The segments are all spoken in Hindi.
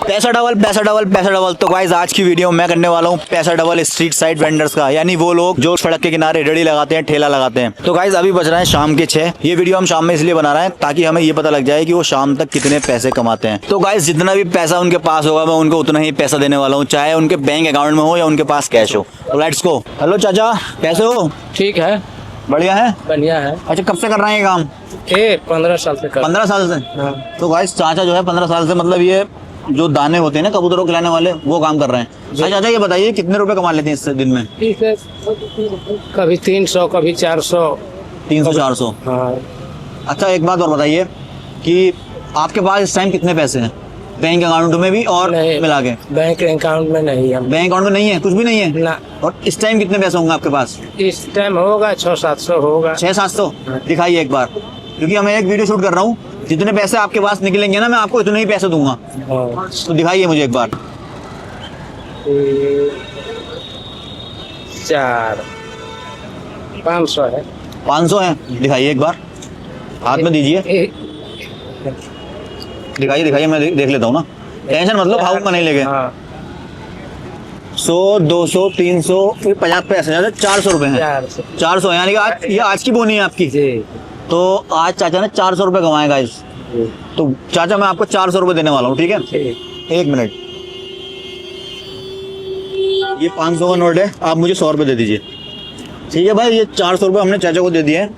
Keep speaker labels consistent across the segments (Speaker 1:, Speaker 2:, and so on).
Speaker 1: पैसा डबल पैसा डबल पैसा डबल। तो गाइस आज की वीडियो मैं करने वाला हूँ पैसा डबल स्ट्रीट साइड वेंडर्स का, यानी वो लोग जो सड़क के किनारे रेड़ी लगाते हैं, ठेला लगाते हैं। तो गाइस अभी बज रहे हैं शाम के 6। ये वीडियो हम शाम में इसलिए बना रहे हैं ताकि हमें ये पता लग जाए कि वो शाम तक कितने पैसे कमाते हैं। तो गाइस जितना भी पैसा उनके पास होगा मैं उनको उतना ही पैसा देने वाला हूँ, चाहे उनके बैंक अकाउंट में हो या उनके पास कैश हो। तो लेट्स गो। हेलो चाचा, कैसे हो?
Speaker 2: ठीक है,
Speaker 1: बढ़िया है।
Speaker 2: बढ़िया है।
Speaker 1: अच्छा, कब से कर रहे हैं ये काम?
Speaker 2: 15 साल से कर।
Speaker 1: 15 साल से?
Speaker 2: हाँ।
Speaker 1: तो गाइस चाचा जो है 15 साल से मतलब ये जो दाने होते हैं ना कबूतरों को खिलाने वाले, वो काम कर रहे हैं। अच्छा चाचा, ये बताइए कितने रुपए कमा लेते हैं इससे दिन में?
Speaker 2: कभी 300, कभी 400।
Speaker 1: 300-400?
Speaker 2: हाँ।
Speaker 1: अच्छा एक बात और बताइए कि आपके पास इस टाइम कितने पैसे हैं बैंक अकाउंट में भी और
Speaker 2: नहीं,
Speaker 1: मिला के?
Speaker 2: बैंक अकाउंट में नहीं है।
Speaker 1: बैंक अकाउंट में नहीं है, कुछ भी नहीं है
Speaker 2: ना।
Speaker 1: और इस टाइम कितने पैसे होंगे आपके पास?
Speaker 2: इस टाइम होगा 600-700 होगा।
Speaker 1: 600-700? दिखाइए एक बार, क्योंकि मैं एक वीडियो शूट कर रहा हूँ। जितने पैसे आपके पास निकलेंगे ना मैं आपको इतने ही पैसे दूंगा।
Speaker 2: हाँ।
Speaker 1: तो दिखाइए मुझे एक बार।
Speaker 2: 4 500 है।
Speaker 1: 500 है? दिखाइए एक बार, हाथ में दीजिए, दिखाइए दिखाइए, मैं देख लेता हूँ ना। टेंशन मतलब भावुक नहीं लेके।
Speaker 2: हाँ।
Speaker 1: 100, 200, 300, 50 पैसे, 400 रुपए हैं। 400 यानी कि आज ये आज की बोनी है आपकी।
Speaker 2: जी।
Speaker 1: तो आज चाचा ने 400 रुपए कमाए गाइस। तो चाचा मैं आपको 400 रुपए देने वाला हूँ, ठीक है? एक मिनट, ये 500 का नोट है, आप मुझे 100 रुपए दे दीजिए। ठीक है भाई, ये 400 रुपए हमने चाचा को दे दिए हैं।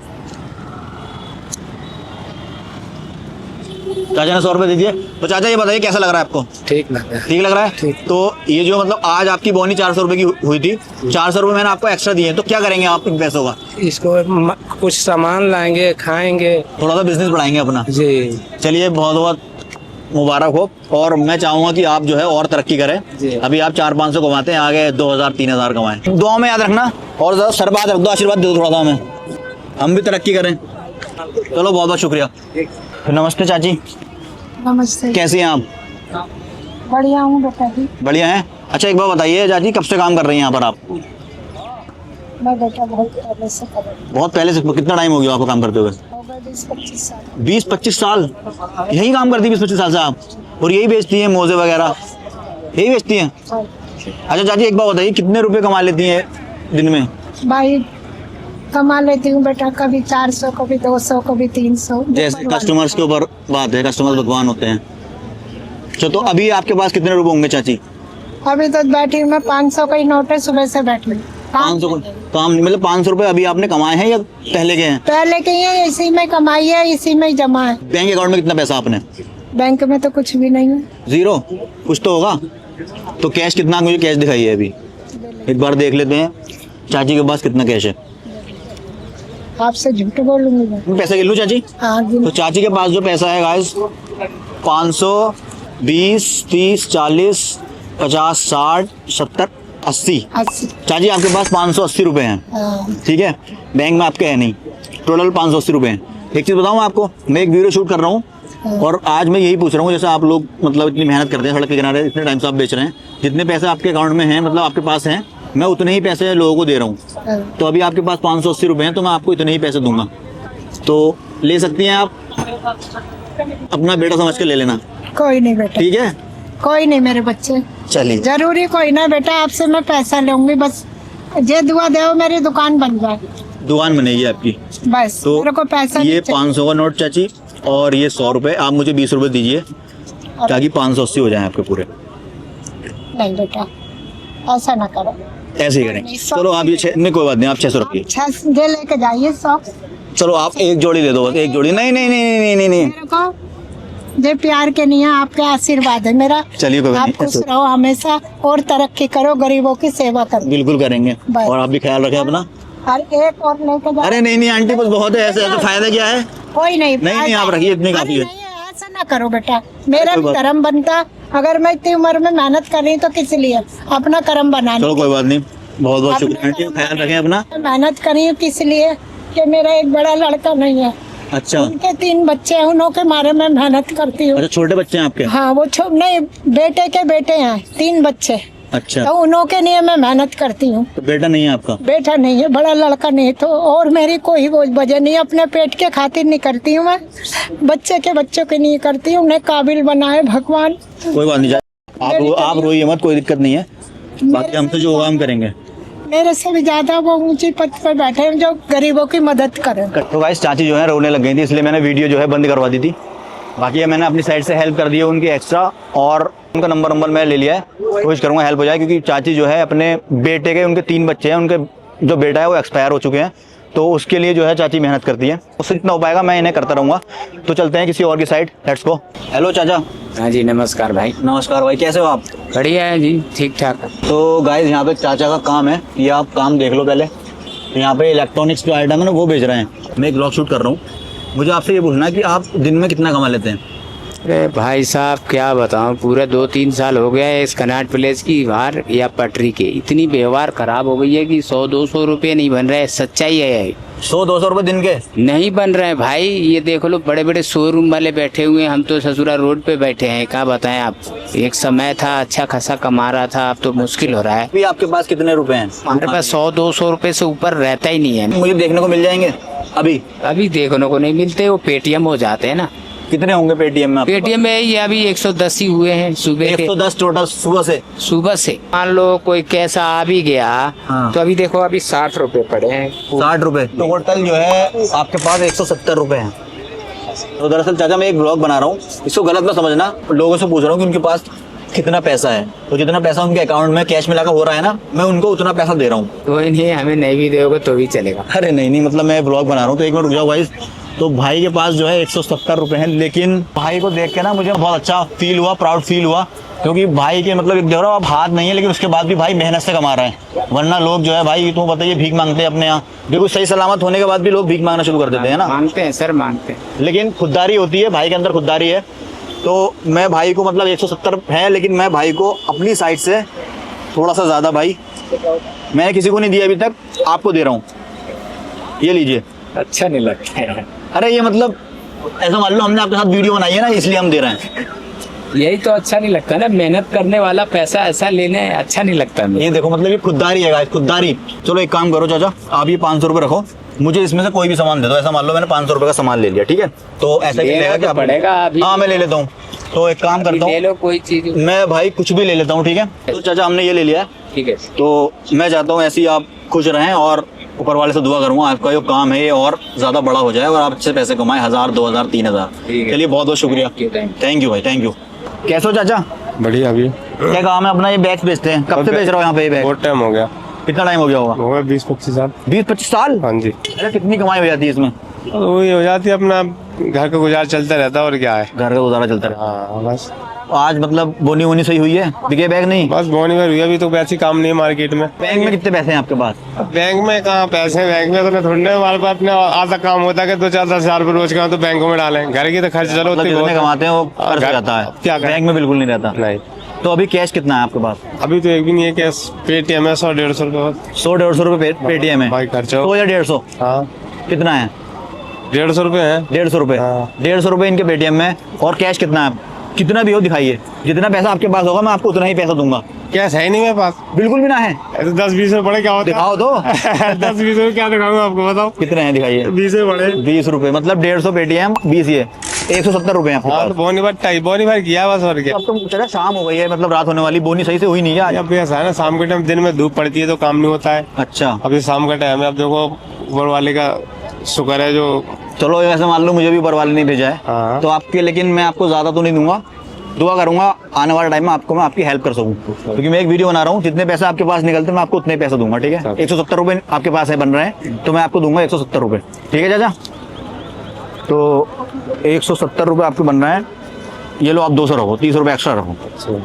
Speaker 1: चाचा ने 100 रुपए दे दिए। तो चाचा ये बताइए कैसा लग रहा है आपको?
Speaker 2: ठीक लग रहा है।
Speaker 1: ठीक लग रहा है?
Speaker 2: ठीक।
Speaker 1: तो ये जो मतलब आज आपकी बोनी 400 रुपए की हुई थी, 400 रुपए मैंने आपको एक्स्ट्रा दिए हैं, तो क्या करेंगे आप इन पैसों का?
Speaker 2: इसको कुछ सामान लाएंगे, खाएंगे,
Speaker 1: थोड़ा सा बिजनेस बढ़ाएंगे अपना।
Speaker 2: जी।
Speaker 1: चलिए बहुत बहुत मुबारक हो, और मैं चाहूंगा कि आप जो है और तरक्की करें। अभी आप 400-500 कमाते हैं, आगे 2000-3000 कमाएं। दुआ में याद रखना, और ज्यादा सरबाद रख दो, आशीर्वाद दे दो थोड़ा सा हमें, हम भी तरक्की करें। चलो बहुत बहुत शुक्रिया। नमस्ते चाची।
Speaker 3: नमस्ते।
Speaker 1: कैसी हैं आप?
Speaker 3: बढ़िया हूँ बेटा जी।
Speaker 1: बढ़िया हैं। अच्छा एक बार बताइए चाची, कब से काम कर रही हैं यहाँ पर आप?
Speaker 3: मैं बेटा बहुत पहले से कर रही
Speaker 1: बहुत पहले से? कितना टाइम हो गया आपको काम करते हुए?
Speaker 3: हूँ। 20-25 साल।
Speaker 1: 20-25 साल? यही काम करती 20-25 साल से आप? और यही बेचती हैं मोजे वगैरह, यही बेचती हैं? अच्छा चाची एक बात बताइए, कितने रुपए कमा लेती हैं दिन में?
Speaker 3: भाई कमा लेती हूँ बेटा, कभी 400, कभी 200, कभी 300।
Speaker 1: जैसे कस्टमर्स के ऊपर बात है, कस्टमर भगवान होते हैं। अच्छा तो अभी आपके पास कितने रुपए होंगे चाची?
Speaker 3: अभी तो बैठी हूँ मैं, 500 का ही नोट है, सुबह से बैठी हूँ।
Speaker 1: 500 काम मतलब 500 रुपए अभी आपने कमाए हैं या पहले के हैं?
Speaker 3: पहले के ही है, इसी में कमाई है, इसी में ही जमा है।
Speaker 1: बैंक अकाउंट में कितना पैसा आपने?
Speaker 3: बैंक में तो कुछ भी नहीं है।
Speaker 1: 0? कुछ तो होगा। तो कैश कितना, मुझे कैश दिखाइए अभी एक बार देख लेते हैं चाची के पास कितना कैश है।
Speaker 3: आपसे झूठ बोलूंगी मैं।
Speaker 1: पैसे गिन लूं चाची?
Speaker 3: हाँ
Speaker 1: तो चाची के पास जो पैसा है गाइस, 500, 20, 30, 40, 50, 60, 70, 80।
Speaker 3: 80।
Speaker 1: चाची आपके पास 580 रुपए हैं,
Speaker 3: हाँ।
Speaker 1: ठीक है? बैंक में आपके है नहीं, टोटल 580 रुपए हैं। एक चीज बताऊं आपको, मैं एक वीडियो शूट कर रहा हूँ और आज मैं यही पूछ रहा हूँ, जैसे आप लोग मतलब इतनी मेहनत करते हैं सड़क के किनारे, इतने टाइम से आप बेच रहे हैं, जितने पैसे आपके अकाउंट में हैं मतलब आपके पास हैं, मैं उतने ही पैसे लोगों को दे रहा हूँ। तो अभी आपके पास 580 रुपए हैं, तो मैं आपको इतने ही पैसे दूंगा, तो ले सकती हैं आप, अपना बेटा समझ के ले लेना।
Speaker 3: कोई नहीं बेटा,
Speaker 1: ठीक है?
Speaker 3: कोई नहीं मेरे बच्चे।
Speaker 1: चलिए
Speaker 3: जरूरी कोई ना बेटा, आपसे मैं पैसा लूंगी, बस जे दुआ दे मेरी दुकान बन जाए,
Speaker 1: दुकान बनेगी आपकी।
Speaker 3: बस
Speaker 1: तो
Speaker 3: मेरे को पैसा
Speaker 1: ये
Speaker 3: नहीं चाहिए।
Speaker 1: 500 का नोट चाची, और ये 100 रुपए, आप मुझे 20 रुपए दीजिए ताकि 580 हो जाए आपके पूरे।
Speaker 3: नहीं बेटा, ऐसा ना करो।
Speaker 1: ऐसे ही करें। चलो आप ये नहीं, कोई बात नहीं, आप 600 रखिए।
Speaker 3: 6 दे लेके जाइए 100।
Speaker 1: चलो आप एक जोड़ी दे दो, बस एक जोड़ी। नहीं नहीं नहीं नहीं नहीं नहीं,
Speaker 3: मेरे को जे प्यार के नहीं है, आपके आशीर्वाद है मेरा।
Speaker 1: चलिए कोई बात
Speaker 3: आप
Speaker 1: नहीं,
Speaker 3: खुश रहो हमेशा और तरक्की करो, गरीबों की सेवा करो।
Speaker 1: बिल्कुल करेंगे।
Speaker 3: बस।
Speaker 1: और आप भी ख्याल रखें अपना।
Speaker 3: और एक और लेके जाओ।
Speaker 1: अरे नहीं नहीं आंटी, बस बहुत है, ऐसे ऐसे फायदा क्या है?
Speaker 3: कोई नहीं।
Speaker 1: नहीं, आप रखिए, इतनी काफी है।
Speaker 3: नहीं, ऐसा ना करो बेटा, मेरा
Speaker 1: कोई
Speaker 3: भी
Speaker 1: बात-
Speaker 3: कर्म बनता। अगर मैं इतनी उम्र में मेहनत कर रही हूँ तो किस लिए? अपना कर्म बनाना।
Speaker 1: चलो कोई बात नहीं, बहुत बहुत
Speaker 3: अपना
Speaker 1: शुक्रिया आंटी,
Speaker 3: कर्म
Speaker 1: ख्याल रखें अपना।
Speaker 3: मेहनत करी हूँ किस लिए कि मेरा एक बड़ा लड़का नहीं है,
Speaker 1: अच्छा
Speaker 3: उनके 3 बच्चे हैं, उन्हों के मारे में मेहनत करती हूँ।
Speaker 1: अच्छा, छोटे बच्चे हैं आपके?
Speaker 3: हाँ वो नहीं, बेटे के बेटे हैं, 3 बच्चे,
Speaker 1: अच्छा,
Speaker 3: तो उन्हों के लिए मैं मेहनत करती हूँ।
Speaker 1: तो बेटा नहीं है आपका?
Speaker 3: बेटा नहीं है, बड़ा लड़का नहीं, तो और मेरी कोई वो वजह नहीं, अपने पेट के खातिर नहीं करती हूँ मैं, बच्चे के बच्चों के नहीं करती हूँ, उन्हें काबिल बनाए भगवान।
Speaker 1: कोई बात नहीं। आप रोइए मत, कोई दिक्कत नहीं है, बाकी हम तो जो होगा हम करेंगे।
Speaker 3: मेरे से भी ज्यादा वो ऊंची पद पर बैठे हैं जो गरीबों की मदद करें।
Speaker 1: तो गाइस चाची जो है रोने लग गई थी, इसलिए मैंने वीडियो जो है बंद करवा दी थी। बाकी ये मैंने अपनी साइड से हेल्प कर दी है उनकी एक्स्ट्रा, और उनका नंबर मैं ले लिया है, कोशिश करूँगा हेल्प हो जाए, क्योंकि चाची जो है अपने बेटे के, उनके 3 बच्चे हैं, उनके जो बेटा है वो एक्सपायर हो चुके हैं, तो उसके लिए जो है चाची मेहनत करती है, उससे जितना हो पाएगा मैं इन्हें करता रहूँगा। तो चलते हैं किसी और की साइड, लेट्स गो। हेलो चाचा।
Speaker 2: हाँ जी, नमस्कार भाई।
Speaker 1: नमस्कार भाई, कैसे हो आप?
Speaker 2: बढ़िया है जी, ठीक ठाक।
Speaker 1: तो गाइस यहाँ पे चाचा का काम है, ये आप काम देख लो पहले। यहाँ पे इलेक्ट्रॉनिक्स जो आइटम है ना वो बेच रहे हैं, मैं एक ब्लॉग शूट कर रहा हूँ। मुझे आपसे ये पूछना है कि आप दिन में कितना कमा लेते हैं?
Speaker 2: अरे भाई साहब क्या बताऊं, पूरे 2-3 साल हो गया है इस कनाट प्लेस की बाहर या पटरी के, इतनी व्यवहार खराब हो गई है कि 100-200 रुपये नहीं बन रहे। सच्चाई है,
Speaker 1: 100-200 रुपये दिन के
Speaker 2: नहीं बन रहे भाई। ये देख लो, बड़े बड़े शोरूम वाले बैठे हुए हैं, हम तो ससुरा रोड पे बैठे हैं। क्या बताएं आप, एक समय था अच्छा खासा कमा रहा था, अब तो मुश्किल हो रहा है।
Speaker 1: अभी आपके पास कितने रुपए हैं?
Speaker 2: हमारे पास 100-200 रुपये से ऊपर रहता ही नहीं है।
Speaker 1: मुझे देखने को मिल जाएंगे
Speaker 2: अभी देखने को नहीं मिलते, वो पेटीएम हो जाते हैं ना।
Speaker 1: कितने होंगे पेटीएम में?
Speaker 2: पेटीएम में ये अभी 110 ही हुए हैं सुबह के।
Speaker 1: 110 टोटल सुबह से।
Speaker 2: मान लो कोई कैसा आ भी गया,
Speaker 1: हाँ।
Speaker 2: तो अभी देखो अभी 60 रुपए पड़े हैं।
Speaker 1: 60 रुपए टोटल जो है आपके पास 170 रुपए हैं। तो दरअसल चाचा मैं एक ब्लॉग बना रहा हूँ, इसको गलत मत समझना, लोगों से पूछ रहा हूँ कि उनके पास कितना पैसा है, तो जितना पैसा उनके अकाउंट में कैश मिलाकर हो रहा है ना, मैं उनको उतना पैसा दे रहा हूँ।
Speaker 2: कोई नहीं, हमें नहीं भी दोगे तो भी चलेगा।
Speaker 1: अरे नहीं, मतलब मैं ब्लॉग बना रहा हूँ, तो एक मिनट रुक जाओ भाई। तो भाई के पास जो है 170 रुपए हैं, लेकिन भाई को देख के ना मुझे बहुत अच्छा फील हुआ, प्राउड फील हुआ, क्योंकि भाई के मतलब देख रहा हूँ अब हाथ नहीं है, लेकिन उसके बाद भी भाई मेहनत से कमा रहे हैं। वरना लोग जो है भाई तुम बताइए भीख मांगते हैं अपने यहाँ, बिल्कुल सही सलामत होने के बाद भी लोग भीख मांगना शुरू कर देते हैं ना।
Speaker 2: मांगते हैं सर, मांगते हैं,
Speaker 1: लेकिन खुददारी होती है, भाई के अंदर खुददारी है। तो मैं भाई को मतलब 170 है, लेकिन मैं भाई को अपनी साइड से थोड़ा सा ज़्यादा, भाई मैंने किसी को नहीं दिया अभी तक, आपको दे रहा हूँ, ये लीजिए।
Speaker 2: अच्छा नहीं लगता है।
Speaker 1: अरे ये मतलब ऐसा मान लो हमने आपके साथ वीडियो बनाई है ना, इसलिए हम दे रहे हैं।
Speaker 2: यही तो अच्छा नहीं लगता ना, मेहनत करने वाला पैसा ऐसा लेने अच्छा नहीं लगता।
Speaker 1: ये देखो मतलब ये खुददारी है गाइस, खुददारी। चलो एक काम करो चाचा, आप ये 500 रुपये रखो, मुझे इसमें से कोई भी सामान दे दो। ऐसा मान लो मैंने 500 रुपये का सामान ले लिया, ठीक है, तो ऐसा
Speaker 2: लेना तो पड़ेगा अभी।
Speaker 1: हाँ मैं ले लेता हूँ, तो एक काम करता
Speaker 2: ले
Speaker 1: हूँ,
Speaker 2: लो कोई चीज,
Speaker 1: मैं भाई कुछ भी ले लेता हूँ, ठीक है। तो चाचा हमने ये ले लिया है,
Speaker 2: ठीक है,
Speaker 1: तो मैं चाहता हूँ ऐसे ही आप खुश रहें, और ऊपर वाले से दुआ करूंगा आपका जो काम है ये और ज्यादा बड़ा हो जाए और आप अच्छे पैसे कमाएं, 1000, 2000, 3000। चलिए बहुत बहुत शुक्रिया, थैंक यू भाई, थैंक यू। कैसे हो चाचा?
Speaker 4: बढ़िया। अभी
Speaker 1: क्या काम है अपना? ये बैग्स बेचते हैं, कब से बेच रहे हो यहाँ पे ये बैग?
Speaker 4: बहुत टाइम हो गया।
Speaker 1: कितना टाइम हो गया होगा?
Speaker 4: हो गया 20-25 साल।
Speaker 1: 20-25 साल?
Speaker 4: हाँ जी।
Speaker 1: अरे कितनी कमाई हो जाती है इसमें?
Speaker 4: वही हो जाती है, अपना घर का गुजार चलता रहता है, और क्या है,
Speaker 1: घर का गुजारा चलता रहा।
Speaker 4: हाँ बस।
Speaker 1: आज मतलब बोनी वोनी सही हुई है, बिके बैग नहीं?
Speaker 4: बस बोनी में हुई, अभी तो वैसे काम नहीं है मार्केट में।
Speaker 1: बैंक में कितने पैसे हैं आपके पास?
Speaker 4: बैंक में कहाँ पैसे हैं, बैंक में तो थोड़ी ना, हमारे पास अपने आधा काम होता है कि 2-4-10 हजार रुपये रोज का तो बैंकों में डालें, घर की तो खर्च चलो
Speaker 1: मतलब जितने कमाते हैं वो खर्च हो जाता है,
Speaker 4: क्या
Speaker 1: बैंक में बिल्कुल नहीं रहता।
Speaker 4: नहीं।
Speaker 1: तो अभी कैश कितना है आपके पास?
Speaker 4: अभी तो एक भी नहीं है कैश, पेटीएम है 100-150 रुपये।
Speaker 1: 100-150 रुपये पेटीएम है
Speaker 4: भाई खर्चा
Speaker 1: 100 या 150?
Speaker 4: हाँ
Speaker 1: कितना है?
Speaker 4: 150 रुपये है।
Speaker 1: 150 रुपये?
Speaker 4: हाँ।
Speaker 1: 150 रुपये इनके पेटीएम में, और कैश कितना है? कितना भी हो दिखाइए, जितना पैसा आपके पास होगा मैं आपको उतना ही पैसा दूंगा।
Speaker 4: कैश है नहीं मेरे पास,
Speaker 1: बिल्कुल भी ना है?
Speaker 4: 10-20 रुपये बड़े क्या होता है?
Speaker 1: दिखाओ तो।
Speaker 4: 10-20 रुपये क्या दिखाऊंगा आपको, बताओ
Speaker 1: कितने हैं दिखाइए।
Speaker 4: 20 बड़े।
Speaker 1: 20 रुपये मतलब 150 पेटीएम, 20 ये 170 रुपये हैं आपके
Speaker 4: हाँ
Speaker 1: पास।
Speaker 4: तो बोनी भर किया बस, और क्या।
Speaker 1: अब तो चला शाम हो गई है, मतलब रात होने वाली, बोनी सही से हुई नहीं है आज।
Speaker 4: अब ऐसा है ना, शाम के टाइम, दिन में धूप पड़ती है तो काम नहीं होता है।
Speaker 1: अच्छा,
Speaker 4: अभी शाम का टाइम है, अब देखो ऊपर वाले का शुक्र है जो।
Speaker 1: चलो ऐसे मान लो मुझे भी ऊपर वाले नहीं भेजा है
Speaker 4: हाँ।
Speaker 1: तो आपके, लेकिन मैं आपको ज्यादा तो नहीं दूंगा, दुआ करूंगा आने वाले टाइम में आपको मैं आपकी हेल्प कर सकूं, क्योंकि मैं एक वीडियो बना रहा हूँ, जितने पैसे आपके पास निकलते हैं मैं आपको उतने पैसे दूंगा, ठीक है। 170 रुपये आपके पास है बन रहे हैं, तो मैं आपको दूंगा 170 रुपये, ठीक है चाचा। तो 170 रुपये आपके बन रहे हैं, ये लो आप 200 रखो, 30 रुपये एक्स्ट्रा रखो।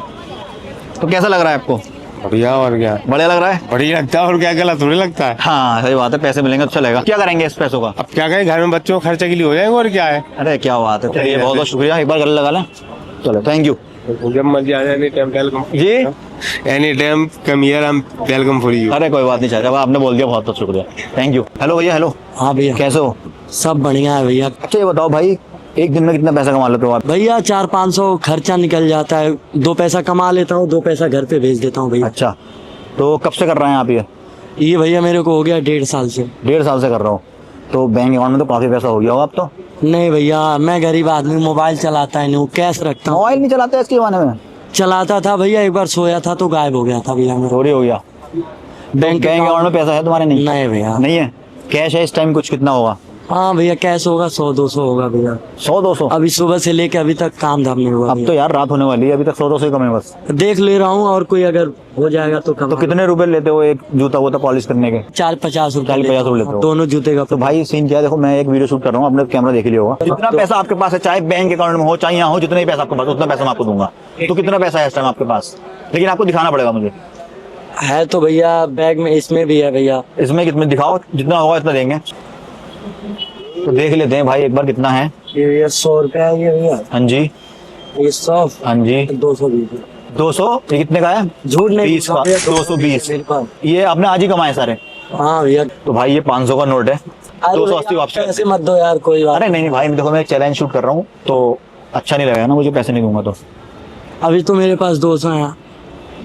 Speaker 1: तो कैसा लग रहा है आपको?
Speaker 4: बढ़िया, और क्या
Speaker 1: बढ़िया लग रहा है?
Speaker 4: बढ़िया लगता है, और क्या गलत थोड़ी लगता है।
Speaker 1: हाँ सही बात है, पैसे मिलेंगे अच्छा लगेगा। क्या करेंगे इस पैसों का?
Speaker 4: अब क्या करें, घर में बच्चों को खर्चे के लिए हो जाएंगे, और क्या है।
Speaker 1: अरे क्या बात है, चलिए बहुत बहुत शुक्रिया, एक बार गले लगा लें। चलो थैंक यू।
Speaker 4: जब मर्जी आ जाए, एनी टाइम वेलकम
Speaker 1: जी,
Speaker 4: any time come here, I am welcome for you.
Speaker 1: अरे कोई बात नहीं चाचा, आपने बोल दिया, बहुत बहुत शुक्रिया, थैंक यू। हेलो भैया, हेलो।
Speaker 5: हाँ भैया,
Speaker 1: कैसे हो?
Speaker 5: सब बढ़िया है भैया।
Speaker 1: अच्छा ये बताओ भाई, एक दिन में कितना पैसा कमा लेते हो आप?
Speaker 5: भैया 400-500 खर्चा निकल जाता है, 2 पैसा कमा लेता हूँ, 2 पैसा घर पे भेज देता हूँ भैया।
Speaker 1: अच्छा, तो कब से कर रहे हैं आप
Speaker 5: ये भैया मेरे को हो गया 1.5 साल से।
Speaker 1: 1.5 साल से कर रहा हूँ, तो बैंक अकाउंट में तो काफी पैसा हो गया होगा अब तो।
Speaker 5: नहीं भैया, मैं गरीब आदमी, मोबाइल चलाता है नहीं, कैश रखता हूँ।
Speaker 1: मोबाइल नहीं चलाते इसके जमाने में?
Speaker 5: चलाता था भैया, एक बार सोया था तो गायब हो गया था भैया मेरा।
Speaker 1: चोरी हो गया। बैंक अकाउंट में पैसा है तुम्हारे? नहीं
Speaker 5: नहीं भैया।
Speaker 1: नहीं है। कैश है इस टाइम कुछ? कितना होगा?
Speaker 5: हाँ भैया कैश होगा 100-200 होगा भैया।
Speaker 1: 100-200?
Speaker 5: अभी सुबह से लेके अभी तक काम धाम नहीं हुआ
Speaker 1: अब तो यार रात होने वाली है, अभी तक 100-200 ही कम है बस।
Speaker 5: देख ले रहा हूँ, और कोई अगर हो जाएगा तो कम।
Speaker 1: तो कितने रुपए लेते हो एक जूता वूता पॉलिश करने के?
Speaker 5: 40-50 रुपए
Speaker 1: 40-50 रुपए लेते हो?
Speaker 5: दोनों जूते का।
Speaker 1: तो भाई सीन क्या है, देखो मैं एक वीडियो शूट कर रहा हूँ, आपने कैमरा देख लिया होगा। जितना पैसा आपके पास है, चाहे बैंक अकाउंट में हो चाहे यहाँ हो, जितना ही पैसा आपके पास उतना पैसा मैं आपको दूंगा। तो कितना पैसा है इस टाइम आपके पास? लेकिन आपको दिखाना पड़ेगा मुझे।
Speaker 5: है तो भैया बैग में, इसमें भी है भैया।
Speaker 1: इसमें कितने दिखाओ, जितना होगा इतना देंगे। तो देख लेते हैं भाई एक बार कितना है।
Speaker 5: ये 100 रुपए है ये भैया।
Speaker 1: हाँ जी।
Speaker 5: ये 100।
Speaker 1: हाँ जी।
Speaker 5: 220।
Speaker 1: 200? ये कितने का है?
Speaker 5: झूठ नहीं
Speaker 1: 20 का। 220।
Speaker 5: बिल्कुल।
Speaker 1: ये आपने आज ही कमाए सारे?
Speaker 5: हाँ भैया।
Speaker 1: तो भाई ये 500 का नोट है, 280 वापस।
Speaker 5: ऐसे मत दो यार, कोई बात।
Speaker 1: अरे नहीं भाई, देखो मैं एक चैलेंज शूट कर रहा हूँ तो अच्छा नहीं लगेगा ना, मुझे पैसे नहीं दूंगा तो।
Speaker 5: अभी तो मेरे पास 200 है।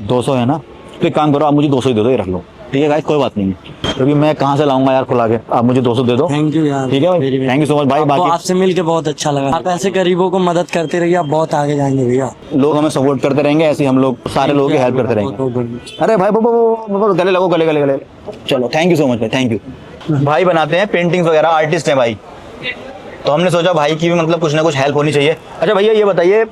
Speaker 1: 200 है ना? तो एक काम करो, आप मुझे 200 ही दे दो, ये रख लो। ठीक है गाइस, कोई बात नहीं है, क्योंकि मैं कहाँ से लाऊंगा यार खुला के। आप मुझे 200 दे दो।
Speaker 5: थैंक यू यार।
Speaker 1: ठीक है भाई, थैंक यू सो मच भाई। बाकी
Speaker 5: आपसे मिलके बहुत अच्छा लगा। आप ऐसे गरीबों को मदद करते रहिए, आप बहुत आगे जाएंगे भैया।
Speaker 1: लोग हमें सपोर्ट करते रहेंगे, ऐसे ही हम लोग सारे लोगों की हेल्प करते रहेंगे। अरे भाई वो गले लगो, गले गले गले। चलो थैंक यू सो मच भाई, थैंक यू। भाई बनाते हैं पेंटिंग्स वगैरह, आर्टिस्ट हैं भाई, तो हमने सोचा भाई की भी मतलब कुछ ना कुछ हेल्प होनी चाहिए। अच्छा भैया ये बताइए,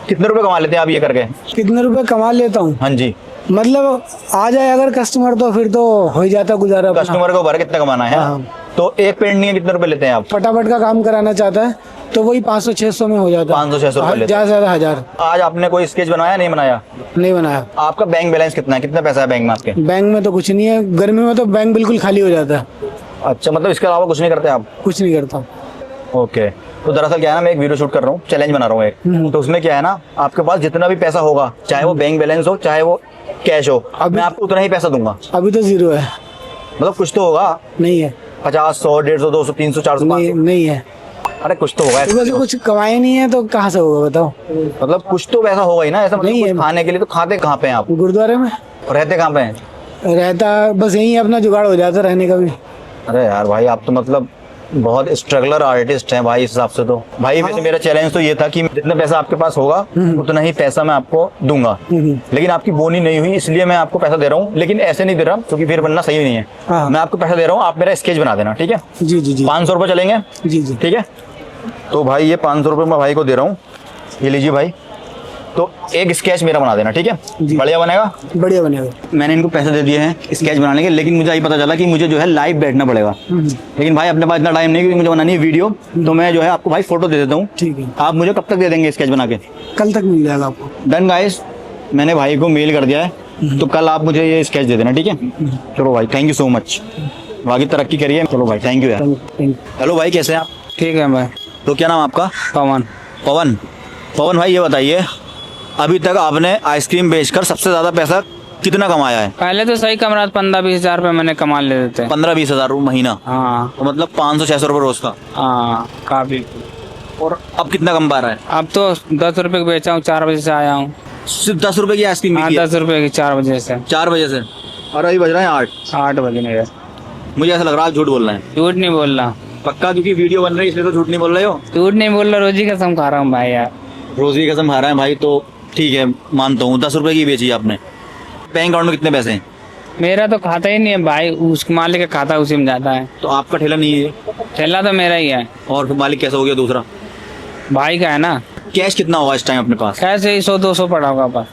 Speaker 1: कितने रुपए कमा लेते हैं आप ये करके?
Speaker 6: कितने रुपए कमा लेता हूँ?
Speaker 1: हाँ जी।
Speaker 6: मतलब आ जाए अगर कस्टमर तो फिर तो हो ही जाता गुजारा अपना।
Speaker 1: कस्टमर को भर कितना कमाना है?
Speaker 6: हाँ।
Speaker 1: तो एक पेंटिंग के कितने रुपए लेते हैं आप?
Speaker 6: फटाफट का काम कराना चाहता है तो वही 500-600 में हो जाता है।
Speaker 1: 500-600 रुपए लेते
Speaker 6: ज्यादा से ज्यादा 1000।
Speaker 1: आज आपने कोई स्केच बनाया नहीं बनाया?
Speaker 6: नहीं बनाया।
Speaker 1: आपका बैंक बैलेंस कितना है, कितना पैसा है बैंक में आपके?
Speaker 6: बैंक में तो कुछ नहीं है, गर्मी में तो बैंक बिल्कुल खाली हो जाता है।
Speaker 1: अच्छा, मतलब इसके अलावा कुछ नहीं करते आप?
Speaker 6: कुछ नहीं करता।
Speaker 1: ओके। तो दरअसल क्या है ना, मैं एक वीडियो शूट कर रहा हूँ, चैलेंज बना रहा हूँ एक। तो उसमें क्या है ना, आपके पास जितना भी पैसा होगा, चाहे वो बैंक बैलेंस हो चाहे वो कैश हो, मैं आपको उतना ही पैसा दूंगा।
Speaker 6: अभी तो 0 है।
Speaker 1: मतलब कुछ तो होगा?
Speaker 6: नहीं है।
Speaker 1: 50, 100, 150, 200, 300, 400, 500?
Speaker 6: नहीं है।
Speaker 1: अरे कुछ तो होगा।
Speaker 6: सुबह से कुछ कमाए नहीं है तो कहाँ से होगा बताओ?
Speaker 1: मतलब कुछ तो पैसा होगा ही ना, ऐसा मतलब
Speaker 6: नहीं
Speaker 1: कुछ
Speaker 6: है।
Speaker 1: खाने के लिए। तो खाते कहाँ पे हैं आप?
Speaker 6: गुरुद्वारे में।
Speaker 1: और रहते कहाँ पे हैं?
Speaker 6: रहता बस यही अपना जुगाड़ हो जाता रहने का भी।
Speaker 1: अरे यार भाई, आप तो मतलब बहुत स्ट्रगलर आर्टिस्ट हैं भाई इस हिसाब से। तो भाई वैसे मेरा चैलेंज तो ये था कि जितना पैसा आपके पास होगा उतना ही पैसा मैं आपको दूंगा। लेकिन आपकी बोनी नहीं हुई, इसलिए मैं आपको पैसा दे रहा हूँ। लेकिन ऐसे नहीं दे रहा क्योंकि फिर बनना सही नहीं है।
Speaker 6: हाँ।
Speaker 1: मैं आपको पैसा दे रहा हूँ, आप मेरा स्केच बना देना, ठीक है?
Speaker 6: जी जी जी।
Speaker 1: 500 रुपये चलेंगे?
Speaker 6: जी जी।
Speaker 1: ठीक है। तो भाई ये 500 रुपये मैं भाई को दे रहा हूँ, ये लीजिए भाई। तो एक स्केच मेरा बना देना, ठीक है? बढ़िया बनेगा?
Speaker 6: बढ़िया बनेगा।
Speaker 1: मैंने इनको पैसे दे दिए हैं स्केच बनाने के, लेकिन मुझे ये पता चला कि मुझे जो है लाइव बैठना पड़ेगा। लेकिन भाई अपने पास इतना टाइम नहीं, क्योंकि मुझे बनानी है वीडियो। तो मैं जो है आपको भाई फोटो दे देता हूँ।
Speaker 6: ठीक है।
Speaker 1: आप मुझे कब तक दे देंगे स्केच बना के?
Speaker 6: कल तक मिल जाएगा आपको।
Speaker 1: डन गाइस, मैंने भाई को मेल कर दिया है, तो कल आप मुझे ये स्केच दे देना, ठीक है? चलो भाई, थैंक यू सो मच, बाकी तरक्की करिए। चलो भाई, थैंक यू यार। हेलो भाई, कैसे हैं आप?
Speaker 4: ठीक है भाई।
Speaker 1: तो क्या नाम आपका?
Speaker 4: पवन।
Speaker 1: पवन। पवन भाई ये बताइए, अभी तक आपने आइसक्रीम बेचकर सबसे ज्यादा पैसा कितना कमाया है?
Speaker 7: पहले तो सही कम रहा, 15-20 हजार रुपये मैंने कमा लेते थे।
Speaker 1: 15-20 हजार महीना?
Speaker 7: हाँ
Speaker 1: तो मतलब 500-600 रुपये रोज का।
Speaker 7: हाँ काफी।
Speaker 1: और अब कितना कम पा रहा है?
Speaker 7: अब तो 10 रुपए की बेचा हूँ, 4 बजे से आया हूँ।
Speaker 1: सिर्फ 10 रुपए की आइसक्रीम
Speaker 7: हाँ
Speaker 1: बिकी है?
Speaker 7: 10 रुपए की 4 बजे से।
Speaker 1: 4 बजे से? और अभी बज रहे हैं 8।
Speaker 7: 8 बजे नहीं।
Speaker 1: मुझे ऐसा लग रहा है आप झूठ बोल रहे हैं।
Speaker 7: झूठ नहीं बोल रहा।
Speaker 1: पक्का? क्योंकि वीडियो बन रही है इसलिए तो झूठ नहीं बोल रहे हो?
Speaker 7: झूठ नहीं बोल रहा, रोजी कसम खा रहा हूँ भाई यार।
Speaker 1: रोजी की कसम खा रहे हैं भाई, तो ठीक है मानता हूँ। 10 रुपए की बेची आपने। बैंक अकाउंट में कितने पैसे हैं?
Speaker 7: मेरा तो खाता ही नहीं है भाई, उस मालिक का खाता उसी में जाता है।
Speaker 1: तो आपका ठेला नहीं है?
Speaker 7: ठेला तो मेरा ही है।
Speaker 1: और फिर मालिक कैसा हो गया दूसरा?
Speaker 7: भाई का है ना।
Speaker 1: कैश कितना होगा इस टाइम अपने पास?
Speaker 7: कैसे ही 100-200 पड़ा होगा पास।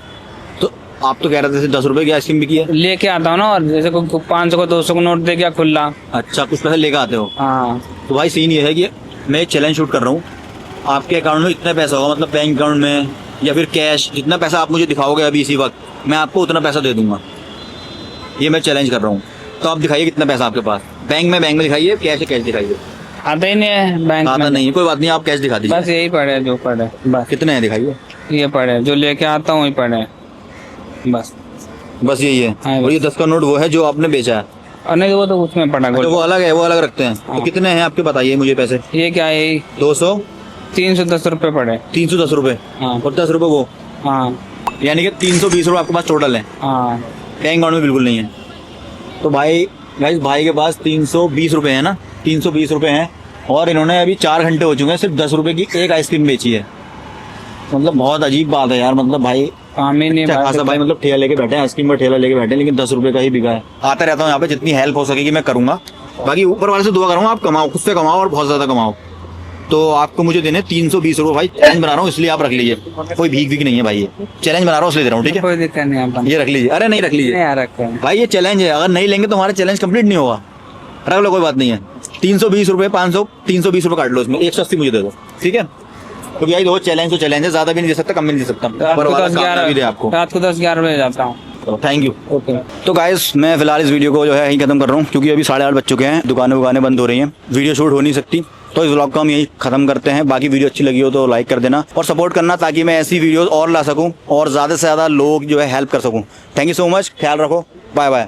Speaker 1: तो आप तो कह रहे थे 10 रुपए की आइसक्रीम बिकी है।
Speaker 7: लेके आता हूँ ना, और जैसे कोई 500 को 200 को नोट दे गया खुला।
Speaker 1: अच्छा, कुछ पैसे लेकर आते हो?
Speaker 7: हाँ।
Speaker 1: तो भाई सीन ये है कि मैं एक चैलेंज शूट कर रहा हूँ, आपके अकाउंट में इतना पैसा होगा, मतलब बैंक अकाउंट में या फिर कैश, जितना पैसा आप मुझे दिखाओगे अभी इसी वक्त, मैं आपको उतना पैसा दे दूंगा। ये मैं चैलेंज कर रहा हूँ। तो आप दिखाइए कितना पैसा आपके पास। बैंक में दिखाइए, कैश है कैश दिखाइए।
Speaker 7: आता ही नहीं है बैंक
Speaker 1: आता
Speaker 7: में।
Speaker 1: नहीं है, कोई बात नहीं, आप कैश दिखा दीजिए।
Speaker 7: बस यही पड़े जो पड़े बस।
Speaker 1: कितने हैं दिखाइए।
Speaker 7: ये पड़े जो लेके आता हूँ, वही पड़े बस।
Speaker 1: बस यही है।
Speaker 7: हाँ,
Speaker 1: और ये 10 का नोट वो है जो आपने बेचा है?
Speaker 7: और नहीं वो तो उसमें पड़ा
Speaker 1: तो वो अलग है, वो अलग रखते हैं। तो
Speaker 7: हाँ।
Speaker 1: कितने हैं आपके, बताइए मुझे पैसे।
Speaker 7: ये क्या है?
Speaker 1: 200?
Speaker 7: 310 रुपए पड़े।
Speaker 1: 310 रुपए?
Speaker 7: हाँ।
Speaker 1: और 10 रुपए वो?
Speaker 7: हाँ
Speaker 1: यानी कि 320 रुपए आपके पास टोटल है।
Speaker 7: हाँ।
Speaker 1: बैंक अकाउंट में बिल्कुल नहीं है। तो भाई के पास 320 रुपए है ना, 320 रुपए हैं। और इन्होंने अभी 4 घंटे हो चुके हैं, सिर्फ 10 रुपए की एक आइसक्रीम बेची है। मतलब बहुत अजीब बात है यार। मतलब भाई
Speaker 7: काम ही नहीं है
Speaker 1: अच्छा
Speaker 7: भाई।
Speaker 1: खासा भाई, मतलब ठेला लेके बैठे हैं, आइसक्रीम का ठेला लेके बैठे हैं, लेकिन 10 रुपए का ही बिका है। आता रहता हूँ यहाँ पे, जितनी हेल्प हो सकेगी मैं करूंगा। बाकी ऊपर वाले से दुआ करूंगा आप कमाओ, खुद से कमाओ और बहुत ज्यादा कमाओ। तो आपको मुझे देने 320 रुपए भाई, चैलेंज बना रहा हूँ इसलिए आप रख लीजिए, कोई भीख भीख नहीं है भाई, ये चैलेंज बना रहा हूँ इसलिए दे रहा हूँ, ठीक है?
Speaker 7: कोई दिक्कत नहीं है अपन।
Speaker 1: ये रख लीजिए। अरे नहीं रख लीजिए
Speaker 7: नहीं यार रखते हैं।
Speaker 1: भाई, ये चैलेंज है, अगर नहीं लेंगे तो हमारा चैलेंज कंप्लीट नहीं होगा। रख लो, कोई बात नहीं है। 320 रुपए, 500, 320 रुपए काट लो इसमें, 180 मुझे दे दो, ठीक है? क्योंकि भाई दो चैलेंज तो चैलेंज है, ज्यादा भी नहीं दे सकता, कम भी नहीं दे सकता। ऊपर वाला कामना भी दे आपको।
Speaker 7: रात को 10-11 बजे जाता हूँ।
Speaker 1: Thank you.
Speaker 7: ओके।
Speaker 1: तो गाइस मैं फिलहाल इस वीडियो को जो है यहीं खत्म कर रहा हूँ, क्योंकि अभी 8:30 बज चुके हैं, दुकानें बंद हो रही हैं, वीडियो शूट हो नहीं सकती। तो इस व्लॉग को हम यही खत्म करते हैं। बाकी वीडियो अच्छी लगी हो तो लाइक कर देना और सपोर्ट करना, ताकि मैं ऐसी वीडियोस और ला सकूं और ज़्यादा से ज़्यादा लोग जो है हेल्प कर सकूं। थैंक यू सो मच, ख्याल रखो, बाय बाय।